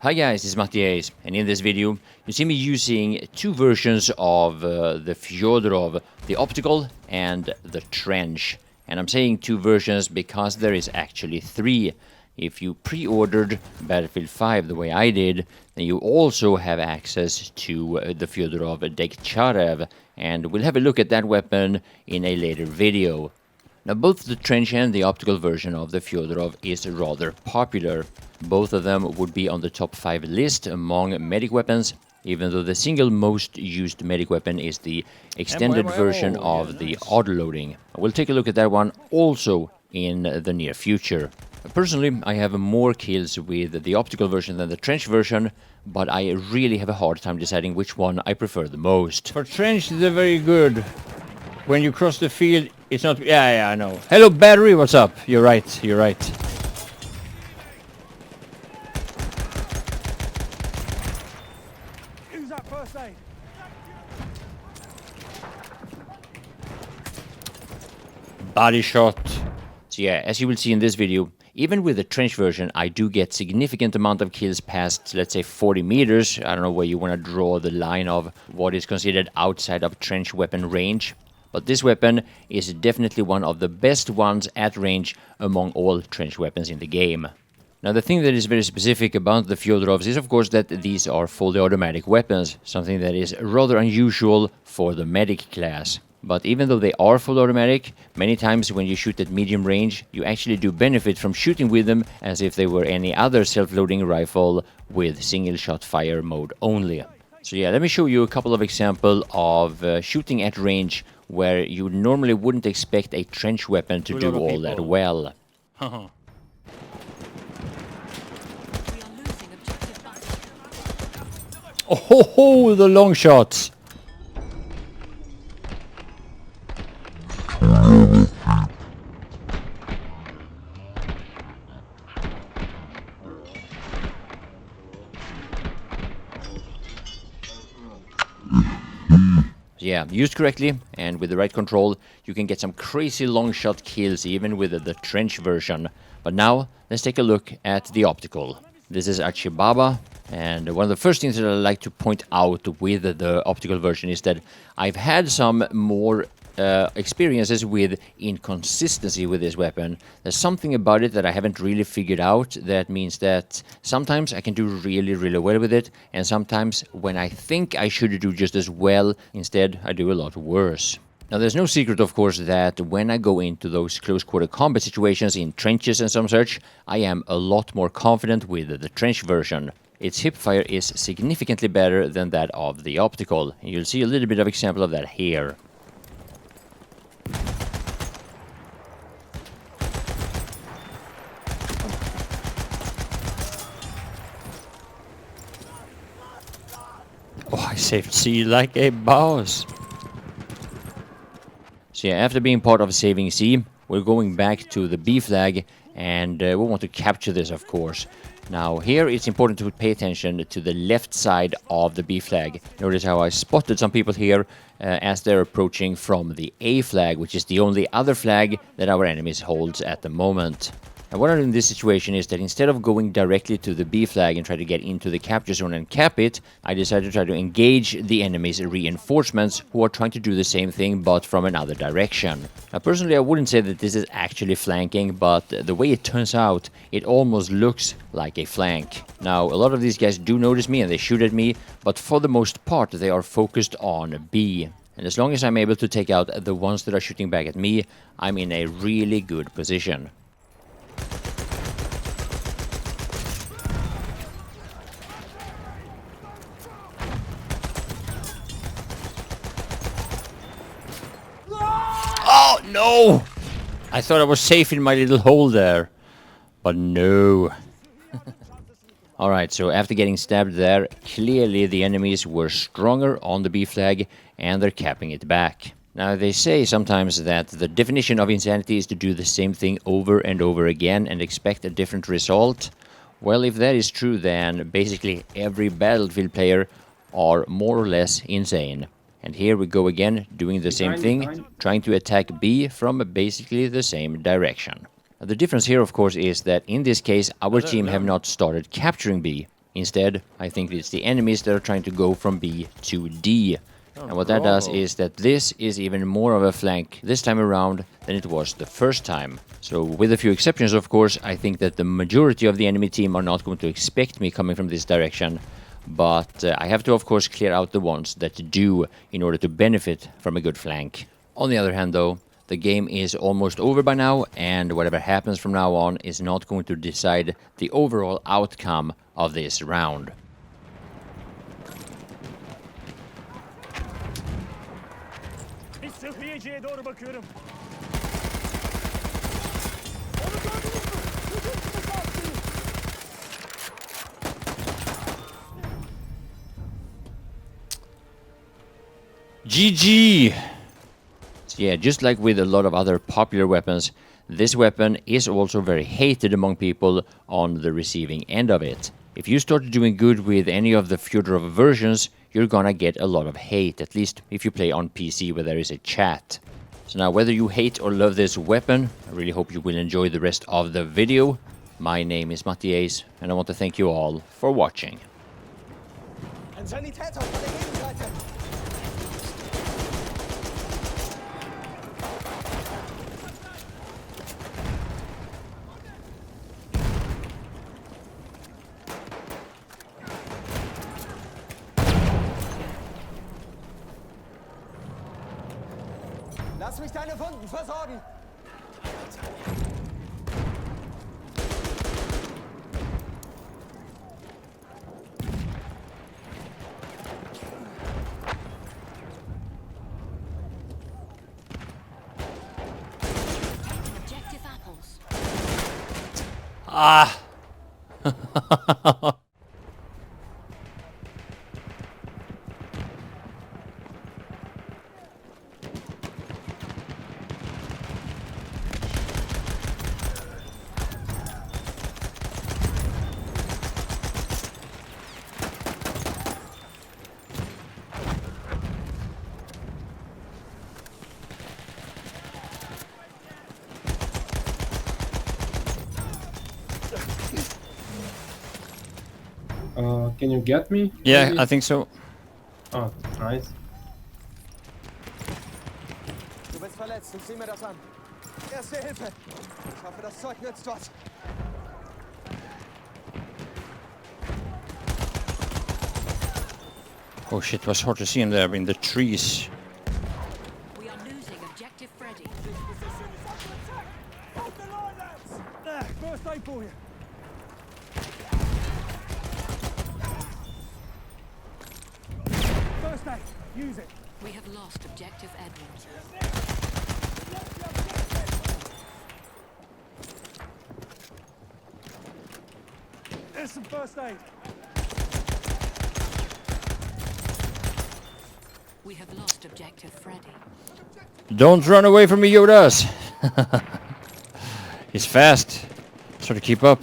Hi guys, it's Mattias, and in this video you see me using two versions of the Fedorov, the optical and the trench. And I'm saying two versions because there is actually three. If you pre-ordered Battlefield 5 the way I did, then you also have access to the Fedorov Dekcharev, and we'll have a look at that weapon in a later video. Now, both the trench and the optical version of the Fedorov is rather popular. Both of them would be on the top 5 list among medic weapons, even though the single most used medic weapon is the extended version of the autoloading. We'll take a look at that one also in the near future. Personally, I have more kills with the optical version than the trench version, but I really have a hard time deciding which one I prefer the most. For trench, they're very good. When you cross the field, it's not... Yeah, I know. Hello, battery, what's up? You're right, you're right. Who's that first aid? Body shot. So yeah, as you will see in this video, even with the trench version, I do get significant amount of kills past, let's say, 40 meters. I don't know where you want to draw the line of what is considered outside of trench weapon range. But this weapon is definitely one of the best ones at range among all trench weapons in the game. Now, the thing that is very specific about the Fedorovs is, of course, that these are fully automatic weapons, something that is rather unusual for the medic class. But even though they are full automatic, many times when you shoot at medium range, you actually do benefit from shooting with them as if they were any other self-loading rifle with single-shot fire mode only. So yeah, let me show you a couple of examples of shooting at range where you normally wouldn't expect a trench weapon to do all that well. Oh, the long shots. Yeah, used correctly and with the right control, you can get some crazy long shot kills even with the trench version. But now, let's take a look at the optical. This is Achibaba, and one of the first things that I like to point out with the optical version is that I've had some more experiences with inconsistency with this weapon. There's something about it that I haven't really figured out. That means that sometimes I can do really well with it, and sometimes when I think I should do just as well, instead I do a lot worse. Now, there's no secret, of course, that when I go into those close-quarter combat situations in trenches and some such, I am a lot more confident with the trench version. Its hipfire is significantly better than that of the optical. You'll see a little bit of example of that here. Oh, I saved C like a boss. So yeah, after being part of saving C, we're going back to the B flag, and we want to capture this, of course. Now, here it's important to pay attention to the left side of the B flag. Notice how I spotted some people here as they're approaching from the A flag, which is the only other flag that our enemies holds at the moment. And what I do in this situation is that instead of going directly to the B flag and try to get into the capture zone and cap it, I decided to try to engage the enemy's reinforcements who are trying to do the same thing but from another direction. Now, personally, I wouldn't say that this is actually flanking, but the way it turns out, it almost looks like a flank. Now, a lot of these guys do notice me and they shoot at me, but for the most part, they are focused on B. And as long as I'm able to take out the ones that are shooting back at me, I'm in a really good position. Oh, no! I thought I was safe in my little hole there. But no. Alright, so after getting stabbed there, clearly the enemies were stronger on the B flag and they're capping it back. Now, they say sometimes that the definition of insanity is to do the same thing over and over again and expect a different result. Well, if that is true, then basically every Battlefield player are more or less insane. And here we go again, doing the same thing, trying to attack B from basically the same direction. The difference here, of course, is that in this case, our team have not started capturing B. Instead, I think it's the enemies that are trying to go from B to D. And what that does is that this is even more of a flank this time around than it was the first time. So with a few exceptions, of course, I think that the majority of the enemy team are not going to expect me coming from this direction. But I have to, of course, clear out the ones that do in order to benefit from a good flank. On the other hand, though, the game is almost over by now, and whatever happens from now on is not going to decide the overall outcome of this round. Sıhhiyeciye doğru bakıyorum. GG! So yeah, just like with a lot of other popular weapons, this weapon is also very hated among people on the receiving end of it. If you start doing good with any of the Fedorov versions, you're gonna get a lot of hate, at least if you play on PC where there is a chat. So now, whether you hate or love this weapon, I really hope you will enjoy the rest of the video. My name is Mattias, and I want to thank you all for watching. Ein Sanitäter von der Gegenseite. Lass mich deine Wunden versorgen. Objective apples. Ah! Can you get me? Yeah, maybe? I think so. Oh, nice. Du bist verletzt, ich sieh mir das an. Erste Hilfe. Ich hoffe, das Zeug nützt was. Oh shit, it was hard to see him there in the trees. We are losing objective Freddy. There, first aid for you. First aid, use it. We have lost objective Edward. There's some first aid. We have lost objective Freddy. Don't run away from me, Yodas! He's fast. So to keep up.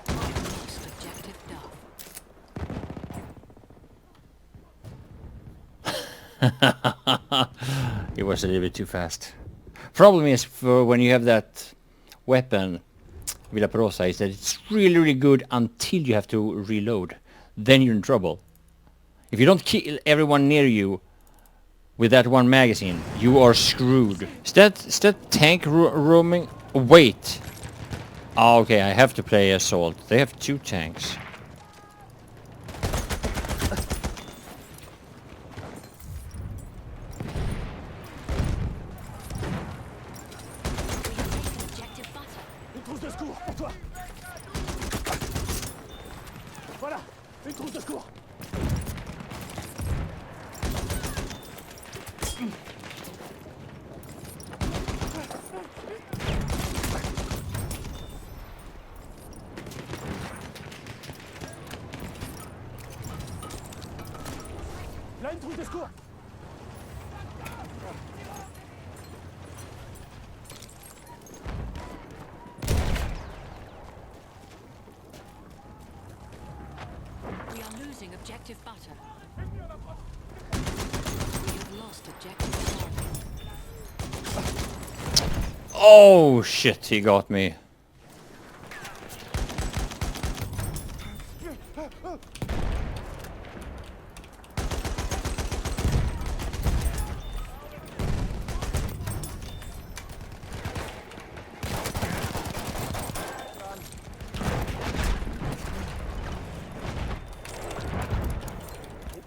Lost objective Dove. It was a little bit too fast. Problem is, for when you have that weapon, Villa Perosa, is that it's really, really good until you have to reload. Then you're in trouble. If you don't kill everyone near you with that one magazine, you are screwed. Is that tank roaming? Wait. Ah, okay, I have to play assault. They have 2 tanks. We have taken objective butter. Une trousse de secours pour toi. Voilà, une trousse de secours. Là, une trousse de secours. We are losing objective butter. We have lost objective Charlie. Oh shit, he got me.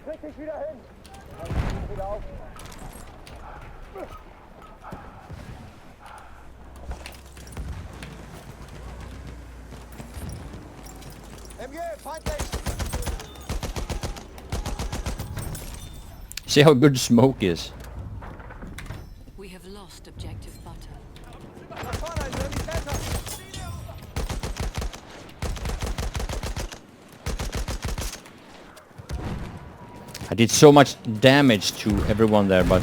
Krieg dich wieder hin! Lass mich wieder auf! MG, feindlich! See how good smoke is. We have lost objective butter. Da vorne ein Sanitäter! I did so much damage to everyone there, but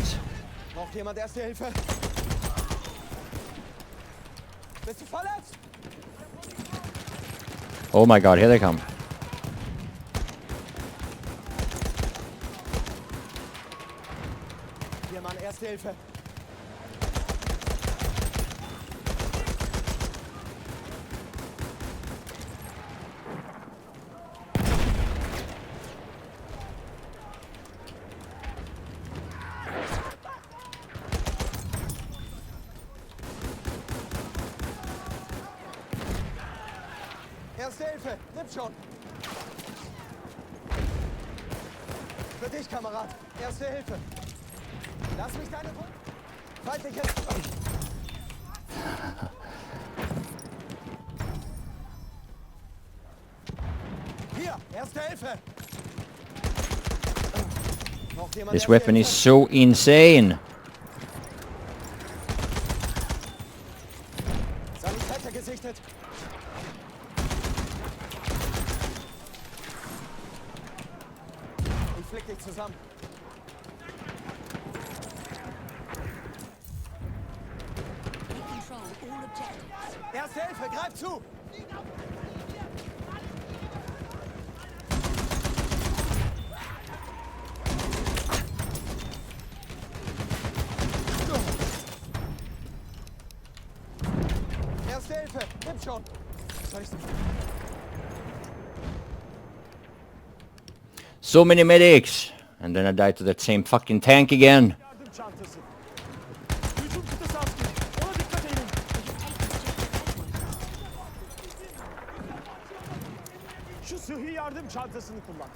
Braucht jemand Erste Hilfe? Bist du verletzt? oh my god, here they come. Hier, Mann, Erste Hilfe! Erste Hilfe! Nimm schon! Für dich, Kamerad! Erste Hilfe! Lass mich deine Wunden... Feindliches... Hier! Erste Hilfe! Braucht jemand This Erste weapon is Hilfe? so insane. Sanitäter gesichtet! Ich flick dich zusammen. We control all objectives. Erste Hilfe, greif zu! Erste Hilfe, nimm schon! Soll ich... So many medics! And then I died to that same fucking tank again. Yardım çantası. Hücum kıtası askeri. Ona dikkat edin. Şu sıhhi yardım çantasını kullan.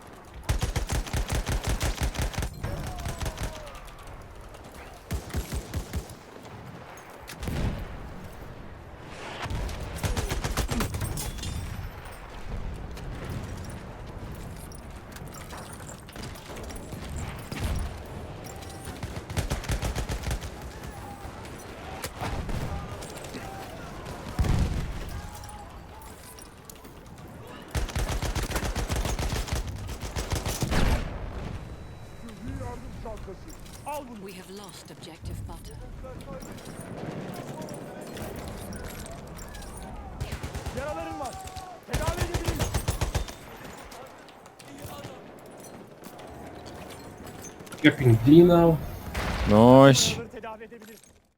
Al bunu. We have lost objective butter. Yaralarım var. Tedavi edebiliriz. Capping D now. Nice.